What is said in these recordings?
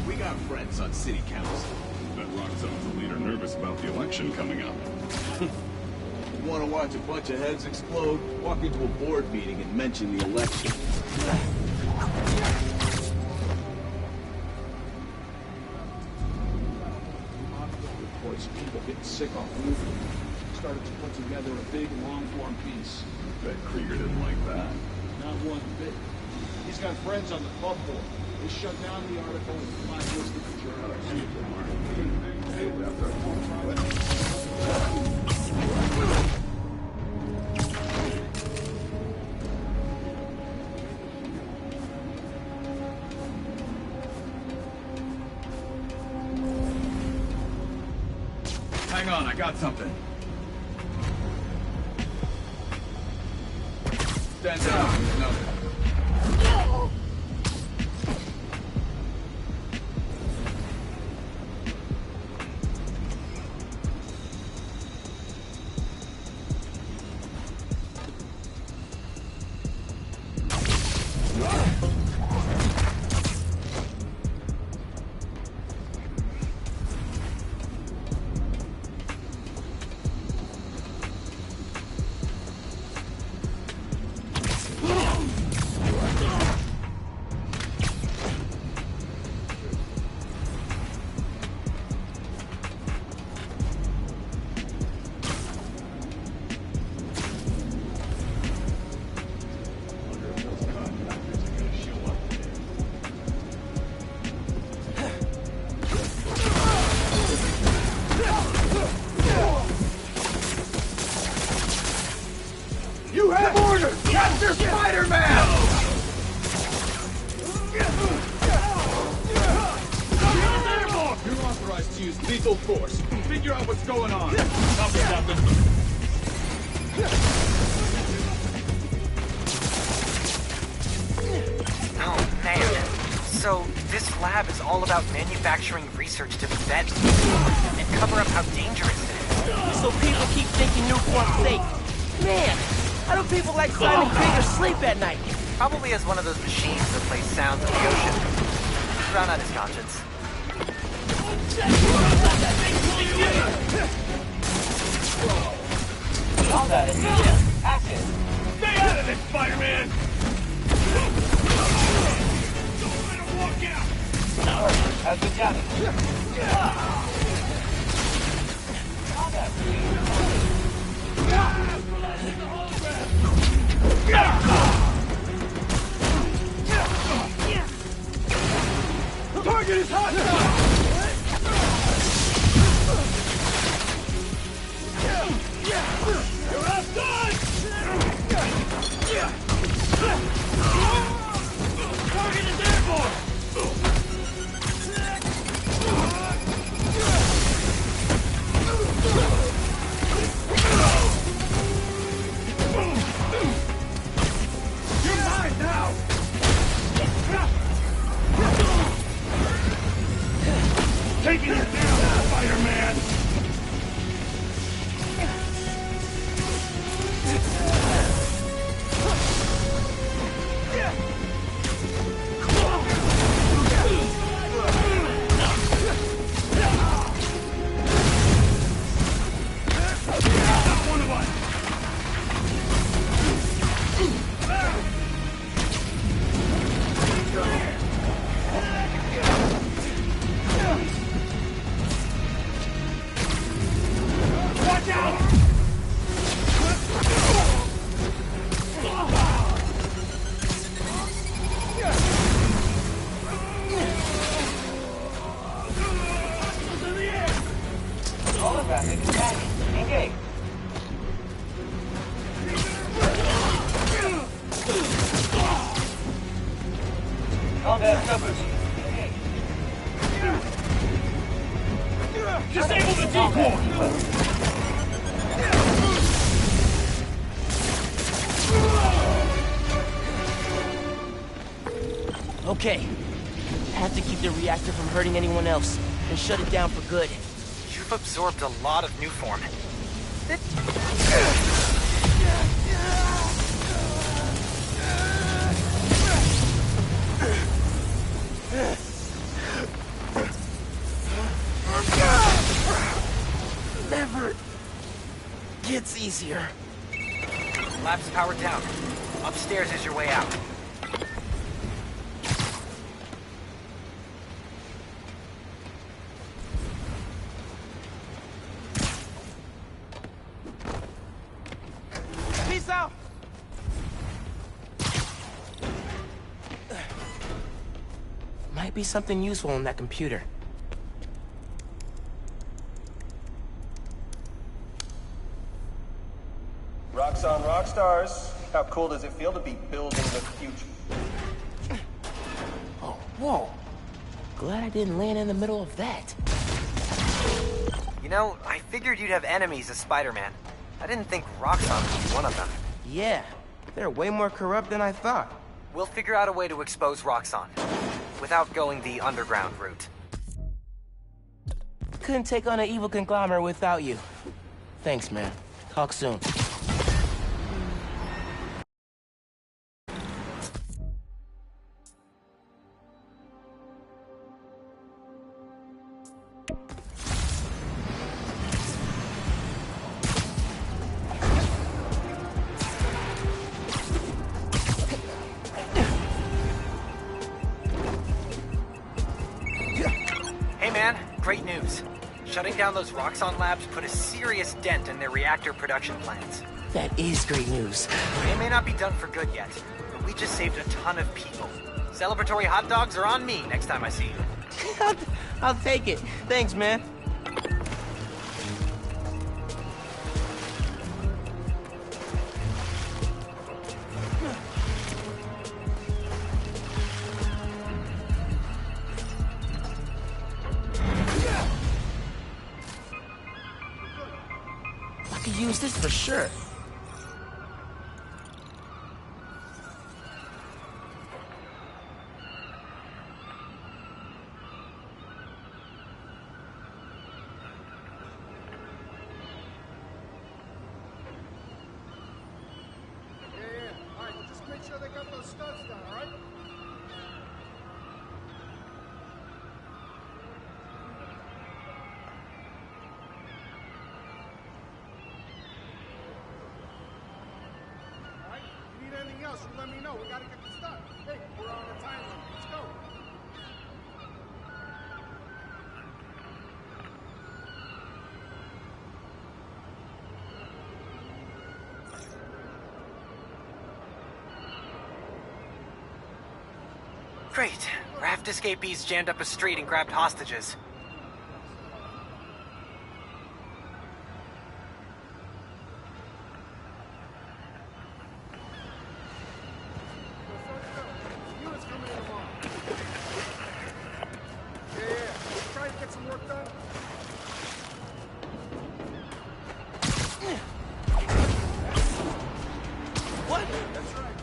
We got friends on city council. That rock zone's a leader nervous about the election coming up. You want to watch a bunch of heads explode? Walk into a board meeting and mention the election. Reports of people getting sick off moving. Started to put together a big, long-form piece. Bet Krieger didn't like that. Not one bit. He's got friends on the club board. They shut down the article and blacklisted the journalist. Hang on, I got something. Stand down. No. You have order! Capture Spider-Man! You're authorized to use lethal force. Figure out what's going on. Copy, Captain. Oh, man. So, this lab is all about manufacturing research to prevent and cover up how dangerous it is. So people keep thinking Newport's safe. Man, how do people like Simon Krieger sleep at night? Probably as one of those machines that plays sounds of the ocean. Drown out his conscience. Combat is active. Stay out of it, Spider-Man! Don't let him walk out! Has been gathered. Target is hostile! You're outdone! Target is airborne! You're mine now! Taking it down, Spider-Man! One of us! Watch out! Holographic attack. Engage. Combat coverage. Disable the decoy! Okay. Have to keep the reactor from hurting anyone else and shut it down for good. You've absorbed a lot of new form. gets easier. Lab's powered down. Upstairs is your way out. Peace out! Might be something useful on that computer. Rocks on rock stars. How cool does it feel to be building the future? Oh, whoa. Glad I didn't land in the middle of that. You know, I figured you'd have enemies as Spider-Man. I didn't think Roxxon was one of them. Yeah, they're way more corrupt than I thought. We'll figure out a way to expose Roxxon, without going the underground route. Couldn't take on an evil conglomerate without you. Thanks, man. Talk soon. Hey man, great news. Shutting down those Roxxon labs put a serious dent in their reactor production plans. That is great news. They may not be done for good yet, but we just saved a ton of people. Celebratory hot dogs are on me next time I see you. I'll take it. Thanks, man. I could use this for sure. Yeah. All right, just make sure they got those studs done, all right? All right? If you need anything else, you let me know. We gotta get this done. Hey, we're on a time limit. Let's go. Great. Raft escapees jammed up a street and grabbed hostages. Units coming in tomorrow. Yeah. Try to get some work done. What? That's right.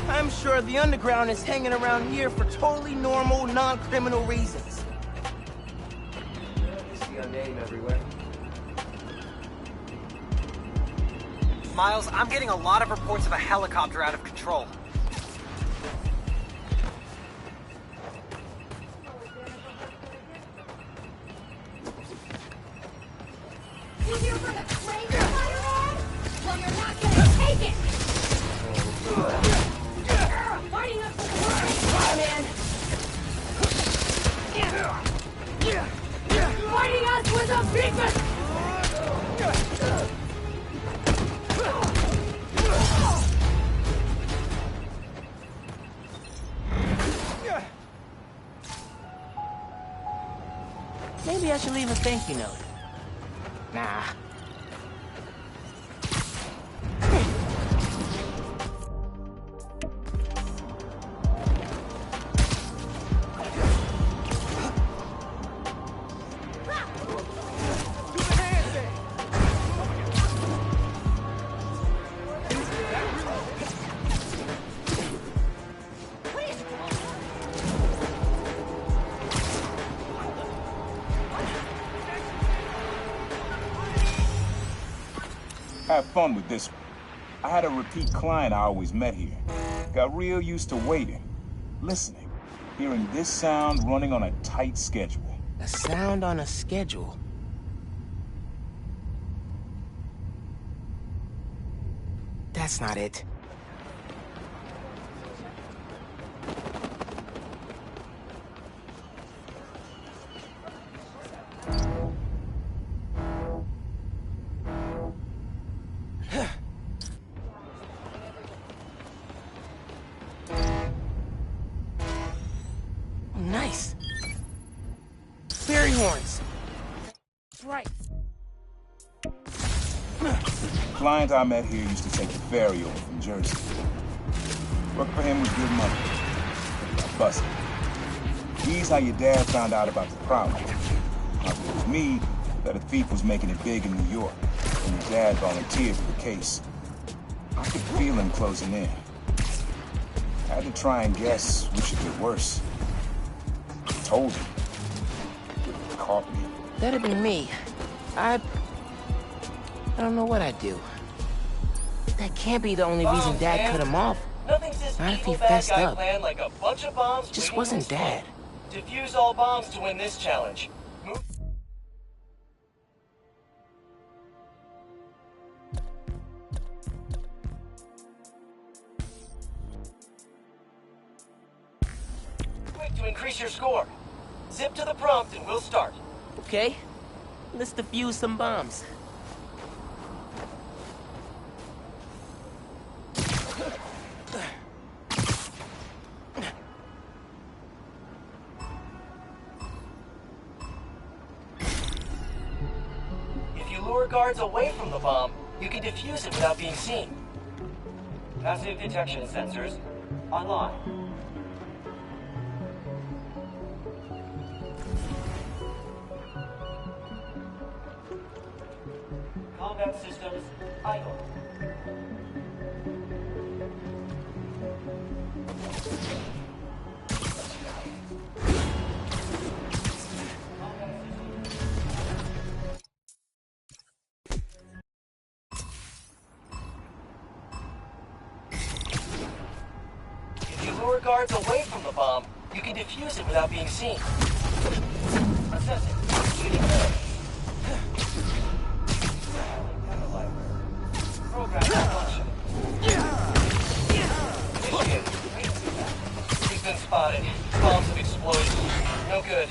I'm sure the underground is hanging around here for totally normal, non-criminal reasons. I see your name everywhere. Miles, I'm getting a lot of reports of a helicopter out of control. You here for the crazy Spider-Man? Well, you're not gonna take it! Fighting us for the world, Spider-Man! Fighting us with a beacon! Maybe I should leave a thank you note. Nah. Have fun with this one. I had a repeat client I always met here. Got real used to waiting, listening, hearing this sound running on a tight schedule. A sound on a schedule. That's not it. Nice. Fairy horns. That's right. Client I met here used to take the ferry over from Jersey. Working for him was good money. Got busted. He's how your dad found out about the problem. Now, if it was me, that a thief was making it big in New York, and your dad volunteered for the case. I could feel him closing in. I had to try and guess which should get worse. I told him. He caught me. That'd be me. I don't know what I'd do. That can't be the only reason Dad cut him off. Nothing says Not if he evil bad fessed guy up. plan like a bunch of bombs. Just waiting wasn't to explode. Dad. Defuse all bombs to win this challenge. Move. Quick to increase your score. Zip to the prompt and we'll start. Okay, let's defuse some bombs. If you lure guards away from the bomb, you can defuse it without being seen. Passive detection sensors online. Combat systems idle. If you lure guards away from the bomb, you can defuse it without being seen. Assessing. Shooting area. Program malfunction. Initiated. He's been spotted. Bombs have exploded. No good.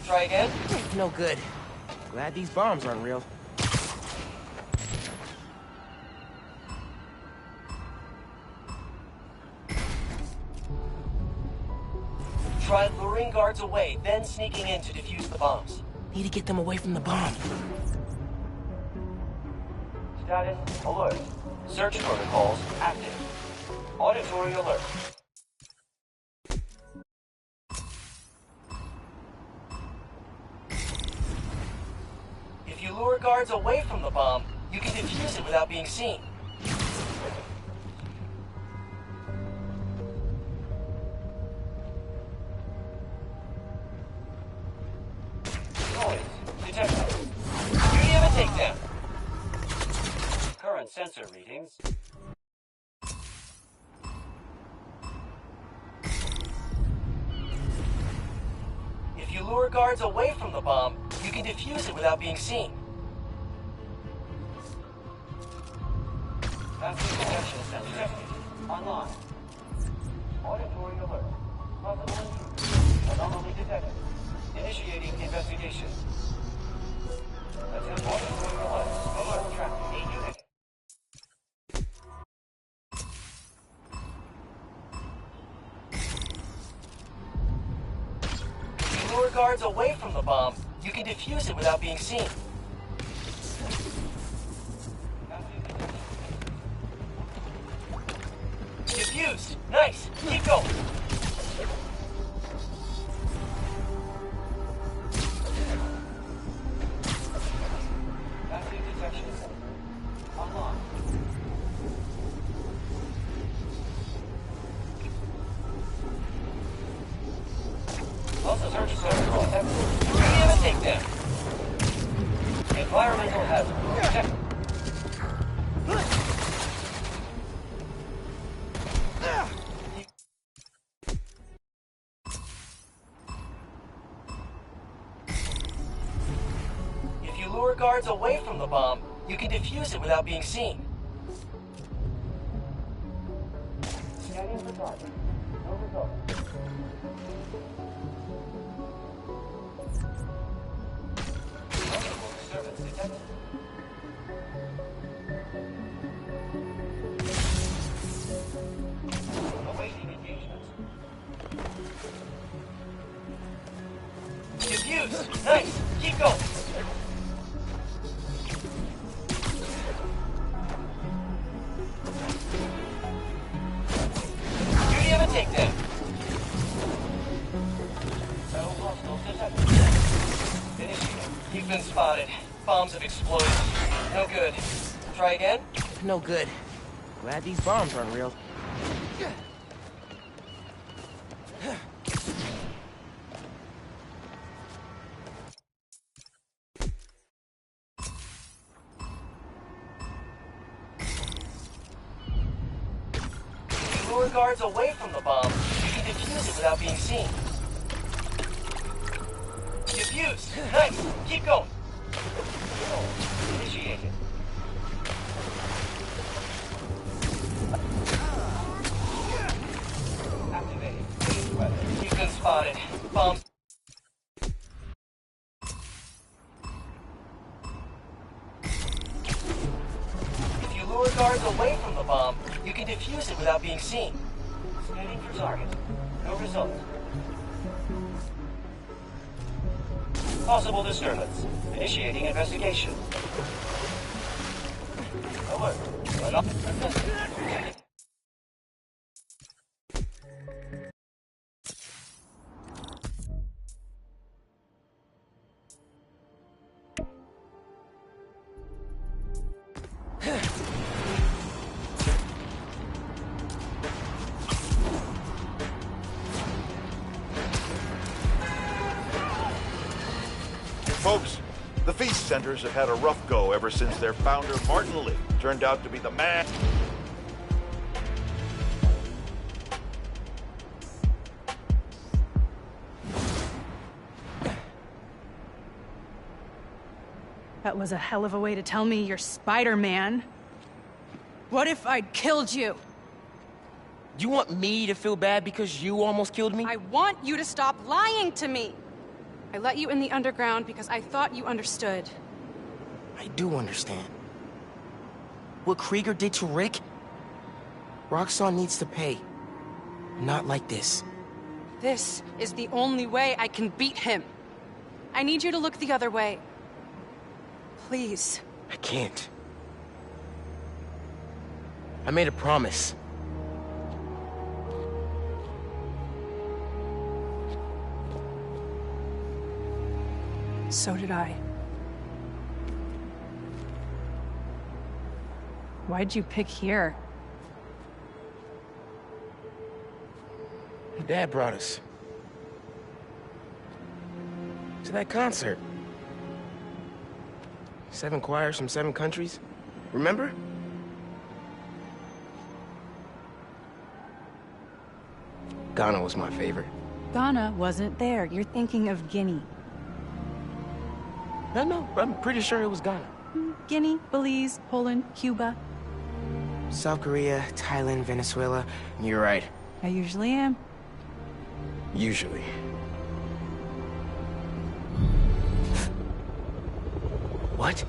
Try again? No good. Glad these bombs aren't real. Try luring guards away, then sneaking in to defuse the bombs. Need to get them away from the bomb. Status alert. Search protocols active. Auditory alert. If you lure guards away from the bomb, you can defuse it without being seen. Noise detected. Duty of a takedown. Current sensor readings. If you lure guards away from the bomb, you can defuse it without being seen. Passive detection sensor detected. Online. Auditory alert. Possible intruder. Anomaly detected. Initiating investigation. Attempt auditory alert. Alert track 8 unit. If you lure guards away from the bomb, you can defuse it without being seen. Defused! Nice! Keep going! Passive detection online. Also search protocol active. Duty of a takedown. Environmental hazard detected. guards away from the bomb, you can defuse it without being seen. Scanning for target. No result. Multiple disturbance detected. Awaiting engagement. Defuse! Nice! Keep going! Duty of a takedown. No hostiles detected. Initiating. You've been spotted. Bombs have exploded. No good. Try again? No good. Glad these bombs aren't real. Lure guards away from the bomb, you can defuse it without being seen. Defuse! Nice! Keep going! Initiated. Activating. You've been spotted. Bombs. If you lure guards away from the bomb, you can defuse it without being seen. Scanning for target. No result. Possible disturbance. Initiating investigation. Alert. Folks, the feast centers have had a rough go ever since their founder, Martin Lee, turned out to be the man. That was a hell of a way to tell me you're Spider-Man. What if I'd killed you? You want me to feel bad because you almost killed me? I want you to stop lying to me! I let you in the underground because I thought you understood. I do understand. What Krieger did to Rick? Roxxon needs to pay. Not like this. This is the only way I can beat him. I need you to look the other way. Please. I can't. I made a promise. So did I. Why'd you pick here? Dad brought us. To that concert. 7 choirs from 7 countries. Remember? Ghana was my favorite. Ghana wasn't there. You're thinking of Guinea. No, I'm pretty sure it was Ghana. Guinea, Belize, Poland, Cuba. South Korea, Thailand, Venezuela. You're right. I usually am. Usually. What?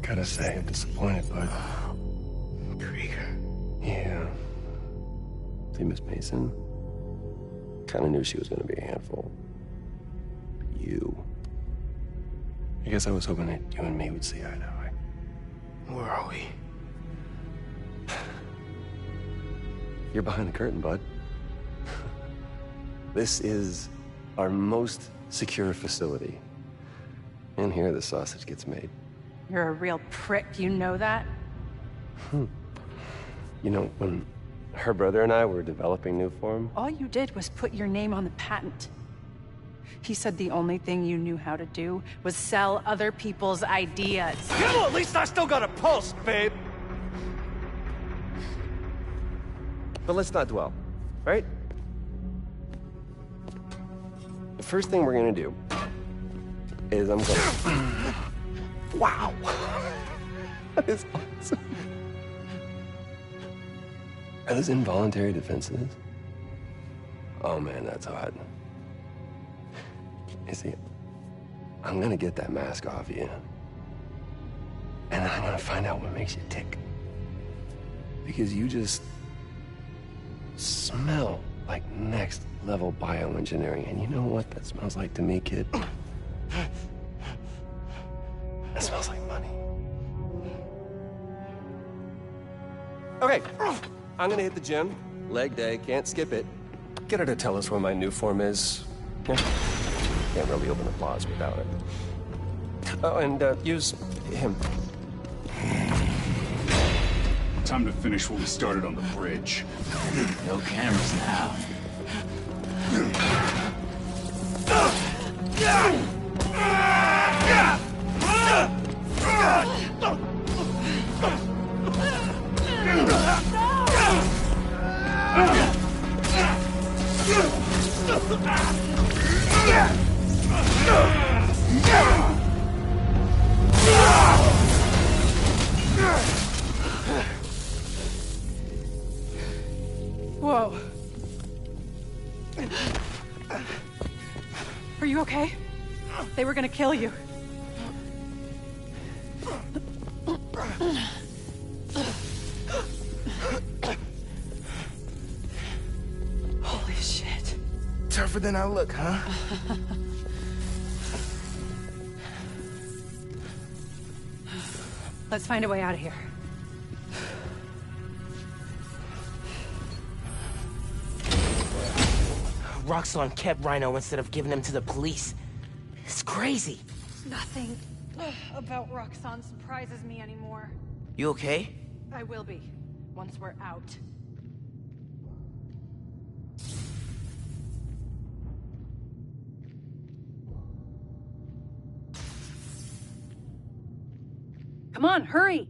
Gotta say, I'm disappointed, bud. Krieger. Yeah. See, Miss Mason? Kinda knew she was gonna be a handful. But you... I guess I was hoping that you and me would see eye to eye. Where are we? You're behind the curtain, bud. This is our most secure facility. And here the sausage gets made. You're a real prick, you know that? You know, when her brother and I were developing new form, All you did was put your name on the patent. He said the only thing you knew how to do was sell other people's ideas. Yeah, well, at least I still got a pulse, babe. but let's not dwell, right? The first thing we're gonna do is I'm gonna... Wow! That is awesome. Are those involuntary defenses? Oh man, that's hot. You see, I'm gonna get that mask off you. And then I'm gonna find out what makes you tick. Because you just smell like next level bioengineering. And you know what that smells like to me, kid? That smells like money. Okay, I'm gonna hit the gym. Leg day, can't skip it. Get her to tell us where my new form is. Yeah. Can't really open the plaza without it. Oh, and use him. Time to finish what we started on the bridge. No cameras now. Whoa. Are you okay? They were gonna kill you. Holy shit. Tougher than I look, huh? Let's find a way out of here. Roxxon kept Rhino instead of giving him to the police. It's crazy. Nothing about Roxxon surprises me anymore. You okay? I will be, once we're out. Come on, hurry!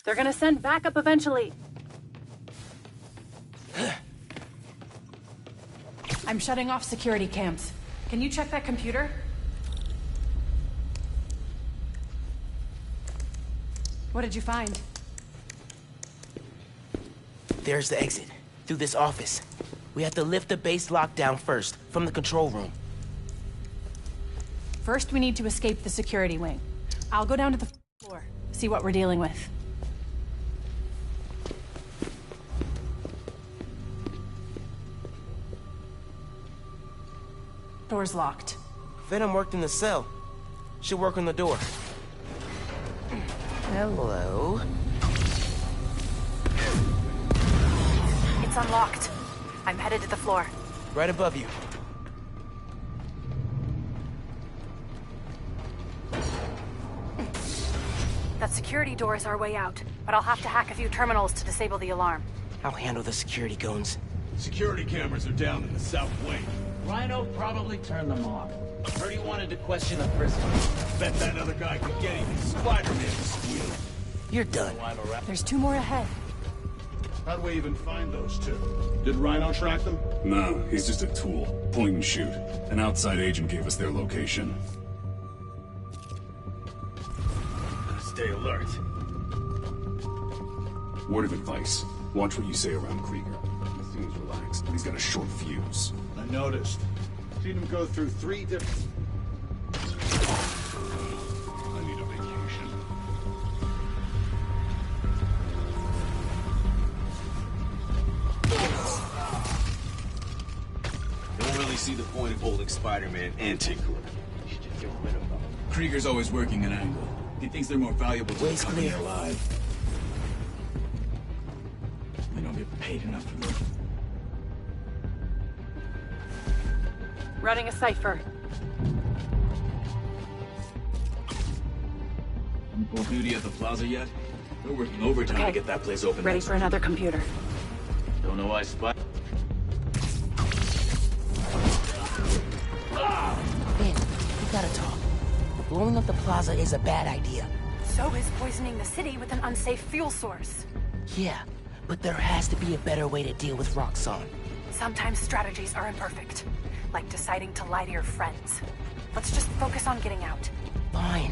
They're gonna send backup eventually. I'm shutting off security cams. Can you check that computer? What did you find? There's the exit. Through this office. We have to lift the base lockdown first, from the control room. First, we need to escape the security wing. I'll go down to the floor, see what we're dealing with. Door's locked. Venom worked in the cell. Should work on the door. Hello? It's unlocked. I'm headed to the floor. Right above you. That security door is our way out, but I'll have to hack a few terminals to disable the alarm. I'll handle the security goons. Security cameras are down in the south wing. Rhino probably turned them off. Heard he wanted to question the prisoner. Bet that other guy could get him. Spider-Man squeal. You're done. There's 2 more ahead. How'd we even find those 2? Did Rhino track them? No, he's just a tool. Point and shoot. An outside agent gave us their location. Stay alert. Word of advice. Watch what you say around Krieger. He seems relaxed, but he's got a short fuse. I noticed. Seen him go through 3 different... I need a vacation. Don't really see the point of holding Spider-Man and Tinkerer. You should just get rid of them. Krieger's always working an angle. He thinks they're more valuable to the company alive. We don't get paid enough for them. Running a cipher. Full duty at the plaza yet? They're working overtime to get that place open. Ready for another computer. Don't know why Spid... Ben, we gotta talk. Blowing up the plaza is a bad idea. So is poisoning the city with an unsafe fuel source. Yeah, but there has to be a better way to deal with Roxxon. Sometimes strategies are imperfect, like deciding to lie to your friends. Let's just focus on getting out. Fine.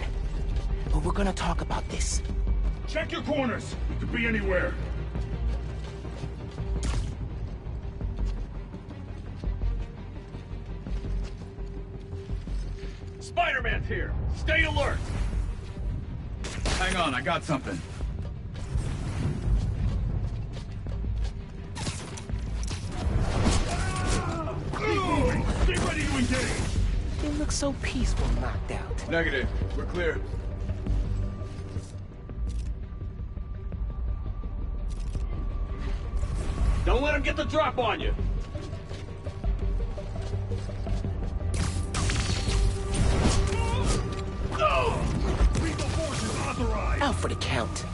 But we're gonna talk about this. Check your corners! It could be anywhere. Spider-Man's here! Stay alert! Hang on, I got something. Keep moving! Get ready to engage! They look so peaceful knocked out. Negative. We're clear. Don't let him get the drop on you! Lethal force is authorized! Out for the count.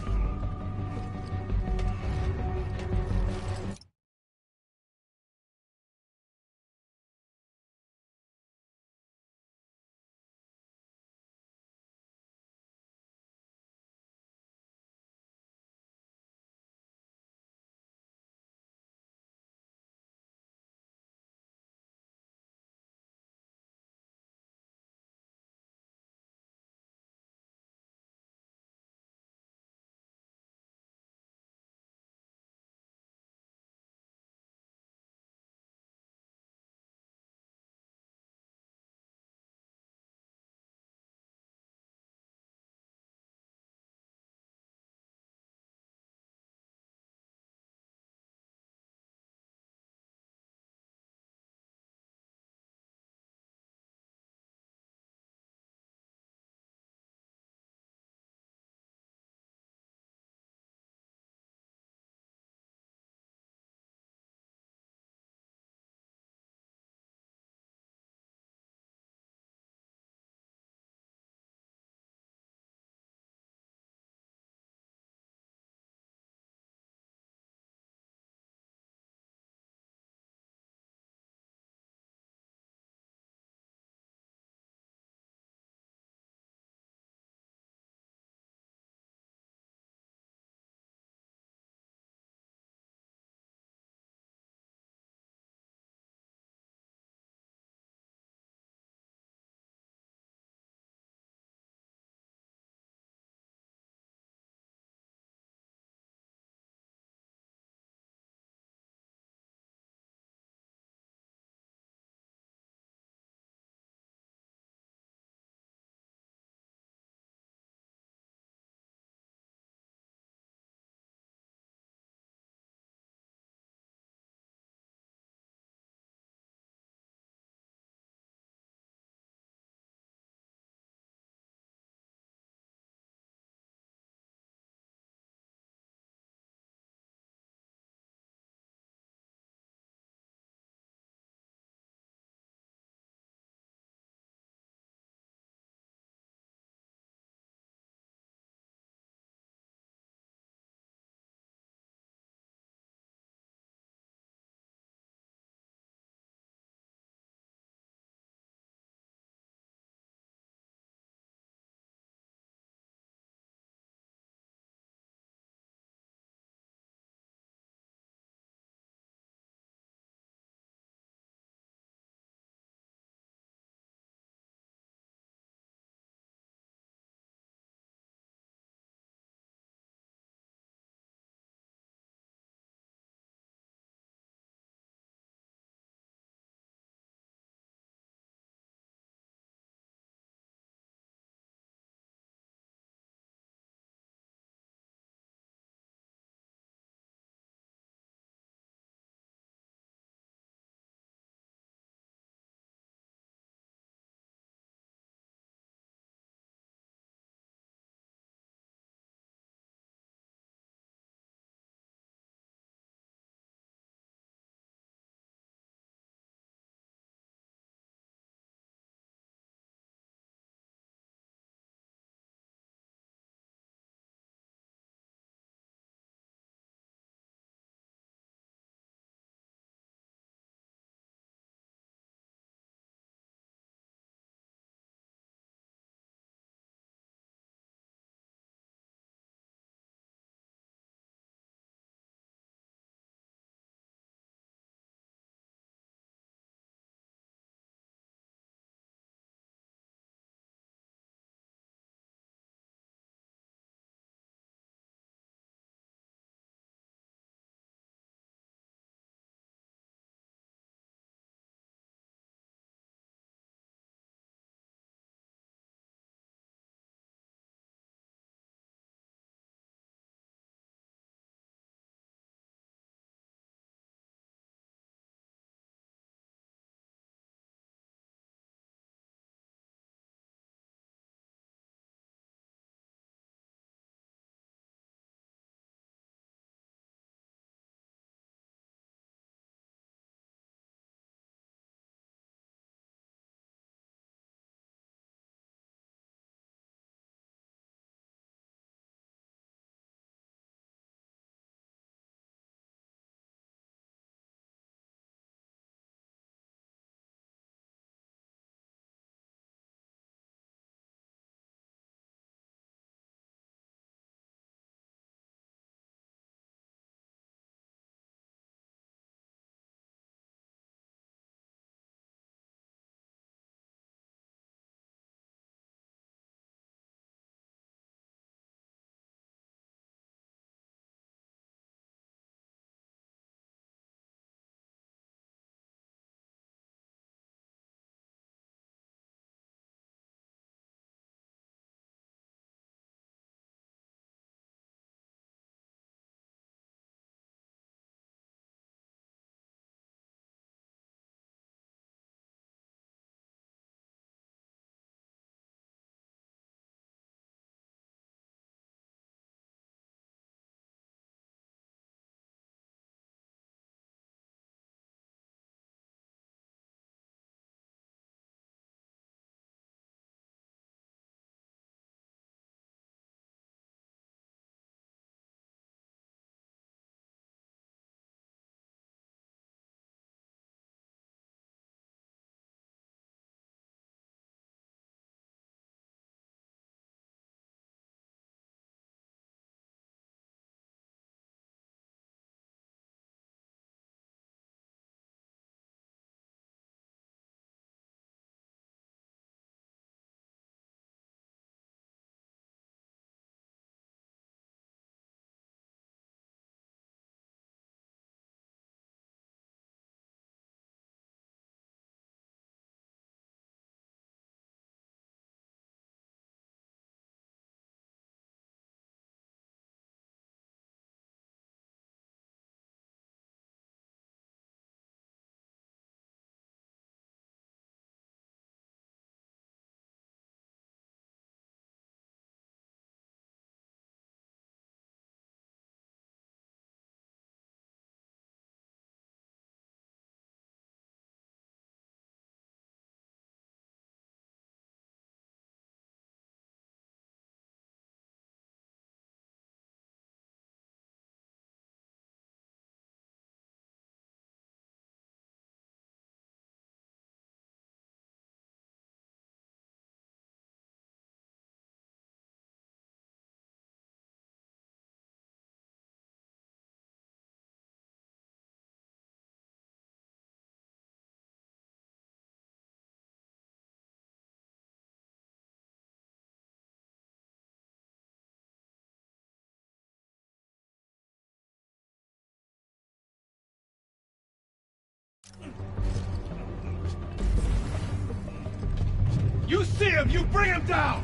You see him, you bring him down!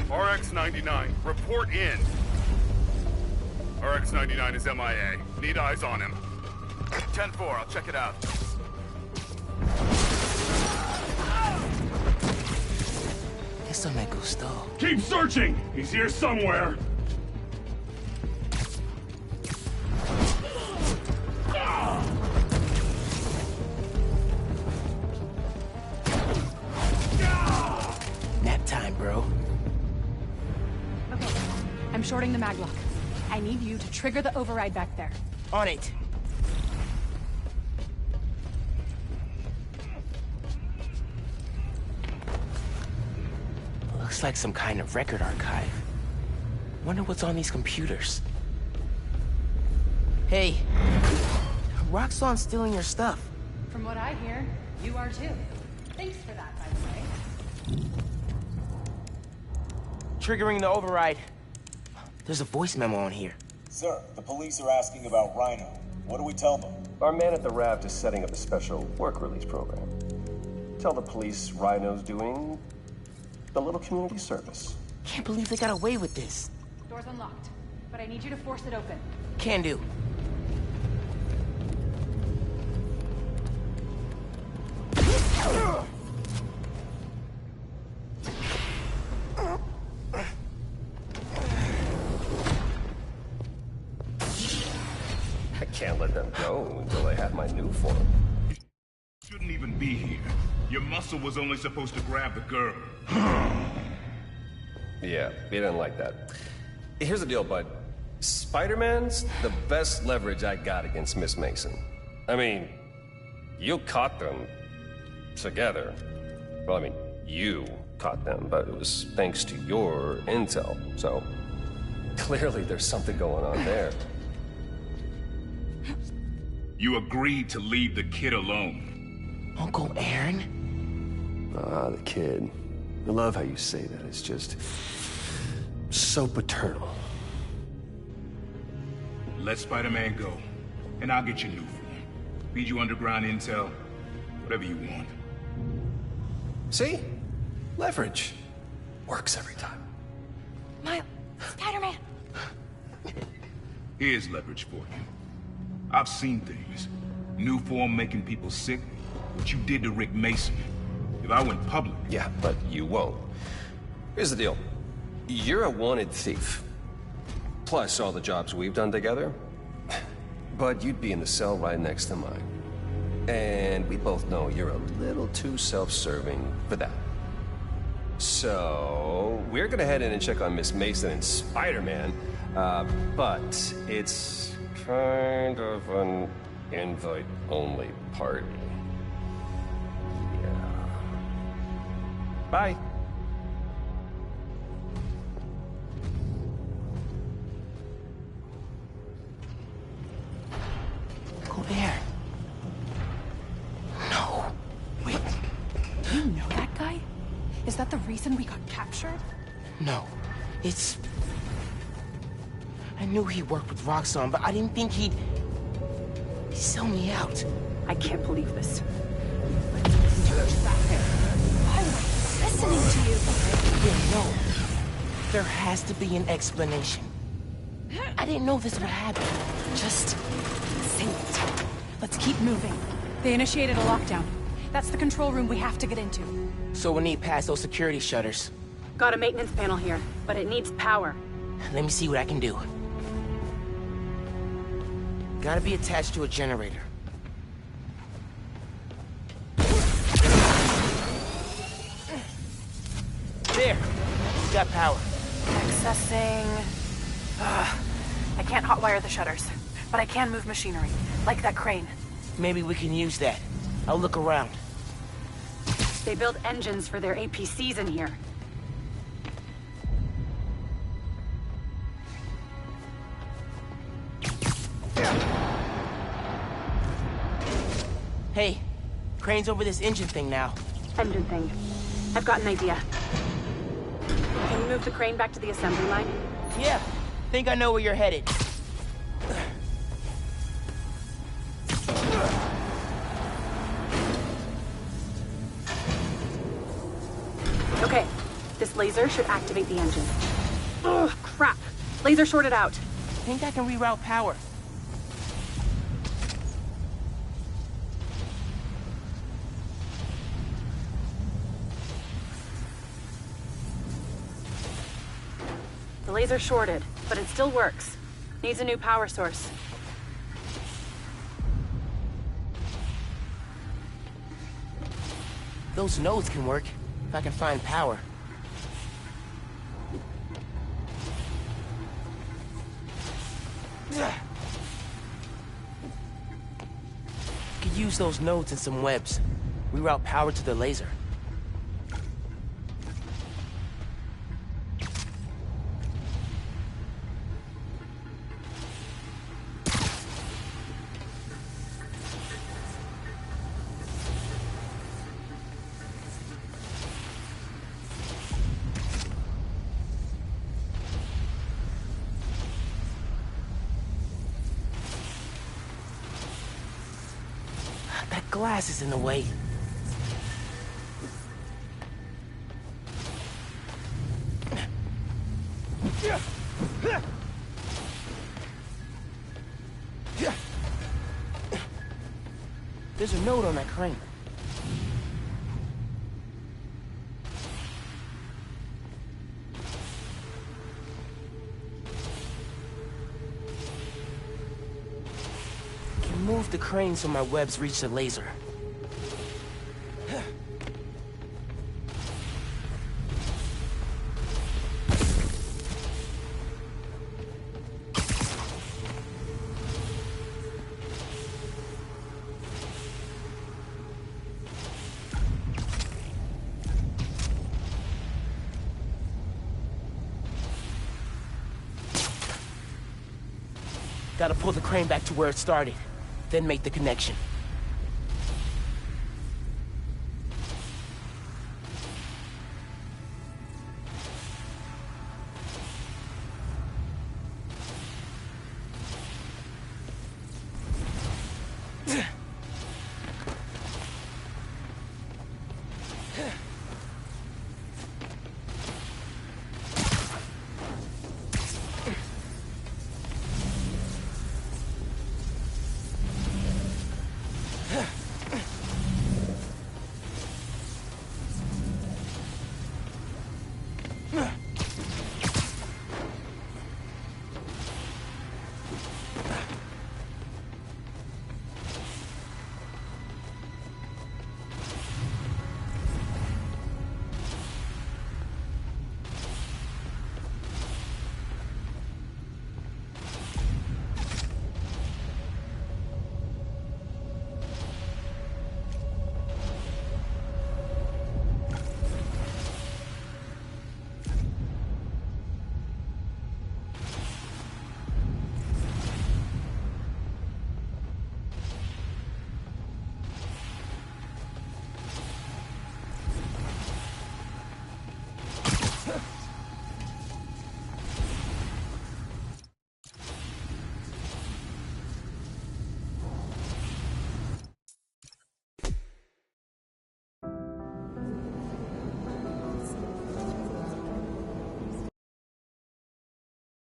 RX-99, report in. RX-99 is MIA. Need eyes on him. 10-4, I'll check it out. Eso me gustó. Keep searching! He's here somewhere! Nap time, bro. Okay, I'm shorting the maglock. I need you to trigger the override back there. On it. Looks like some kind of record archive. Wonder what's on these computers. Hey, Roxxon's stealing your stuff. From what I hear, you are too. Thanks for that, by the way. Triggering the override. There's a voice memo on here. Sir, the police are asking about Rhino. What do we tell them? Our man at the raft is setting up a special work release program. Tell the police Rhino's doing a little community service. Can't believe they got away with this. Door's unlocked, but I need you to force it open. Can do. I can't let them go until I have my new form. Shouldn't even be here. Your muscle was only supposed to grab the girl. Yeah, he didn't like that. Here's the deal, bud. Spider-Man's the best leverage I got against Miss Mason. I mean, you caught them together. Well, I mean, you caught them, but it was thanks to your intel, so clearly there's something going on there. You agreed to leave the kid alone. Uncle Aaron? Ah, the kid. I love how you say that. It's just so paternal. Let Spider-Man go, and I'll get you new form. Feed you underground intel, whatever you want. See? Leverage. Works every time. Miles, Spider-Man. Here's leverage for you. I've seen things. New form making people sick. What you did to Rick Mason. If I went public... Yeah, but you won't. Here's the deal. You're a wanted thief. Plus all the jobs we've done together. But you'd be in the cell right next to mine. And we both know you're a little too self-serving for that. So, we're gonna head in and check on Miss Mason and Spider-Man. But it's kind of an invite-only party. Yeah. Bye. Go there. No. Wait. Do you know that guy? Is that the reason we got captured? No. It's... I knew he worked with Roxxon, but I didn't think he'd sell me out. I can't believe this. Why am I listening to you? Yeah, no. There has to be an explanation. I didn't know this would happen. Just say it. Let's keep moving. They initiated a lockdown. That's the control room we have to get into. So we'll need past those security shutters. Got a maintenance panel here, but it needs power. Let me see what I can do. Gotta be attached to a generator. There! Got power. Accessing... I can't hotwire the shutters, but I can move machinery, like that crane. Maybe we can use that. I'll look around. They build engines for their APCs in here. Hey, crane's over this engine thing now. Engine thing. I've got an idea. Can you move the crane back to the assembly line? Yeah, think I know where you're headed. laser should activate the engine. Ugh, crap. Laser shorted out. Think I can reroute power? The laser shorted, but it still works. Needs a new power source. Those nodes can work, if I can find power. Could use those nodes and some webs. Reroute power to the laser. That glass is in the way. There's a note on that crane. Can move the crane so my webs reach the laser. Gotta pull the crane back to where it started, then make the connection.